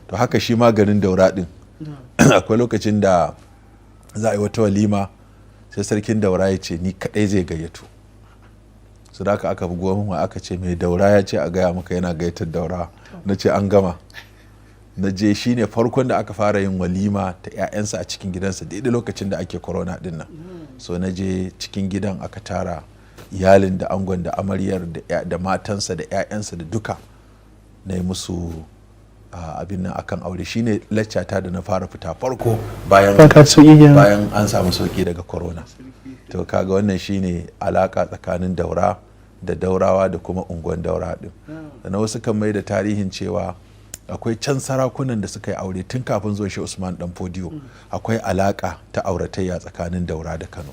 to haka shi ma garin Daura din akwai lokacin da za a yi wata walima sai sarkin Daura ya ce ni kadai zai gayyato su da aka bugo min aka ce mai Daura ya ce a gaya maka yana gayyatar Daura na ce an gama na je shi ne farkon da aka fara yin walima ta 'ya'yansa a cikin gidansa daidai lokacin da ake corona din nan so na je cikin gidan aka tara iyalin da angon da amaryar da matansa da 'ya'yansa da duka na yi musu abin nan akan aure shine laccata da na fara fita farko bayan an samu sauki daga corona to kaga wannan shine alaka tsakanin Daura da Daurawa da kuma unguwan Daura din sannan wasu kan mai da tarihin cewa akwai can sarakunan da suka yi aure tun kafin zuwa shi Usman dan Fodiyo akwai alaka ta auratayya tsakanin Daura da Kano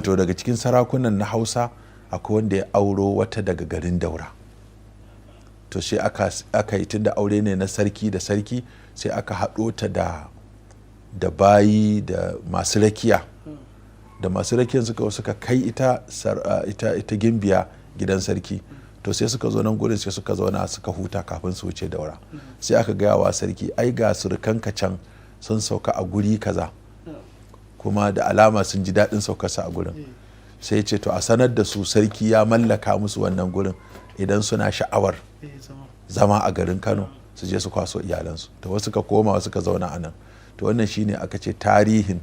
to daga cikin sarakunan na Hausa akwai wanda ya auro wata daga garin Daura to sai aka yi tun da aure ne na sarki da sarki sai aka haɗo ta da bayi da masu rakiya da masu rakiyan suka kai ita gimbiya gidan sarki to sai suka zo nan gurin sai suka zauna suka huta kafin su wuce Daura sai aka gaya wa sarki ai ga surukanka can sun sauka a guri kaza kuma da alama sun ji daɗin saukarsa a gurin sai ya ce to a sanar da su sarki ya mallaka musu wannan gurin idan suna sha'awar zama a garin Kano su je su kwaso iyalansu to wasu ka koma wasu ka zauna a nan to wannan shine aka ce tarihin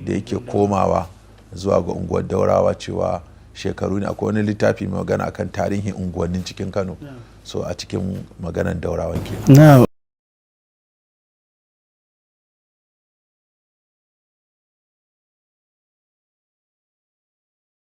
da yake komawa zuwa ga unguwar Daurawa cewa shekaru ne akwai wani littafi mai magana akan tarihin unguwannin cikin Kano so a cikin maganan Daurawan ke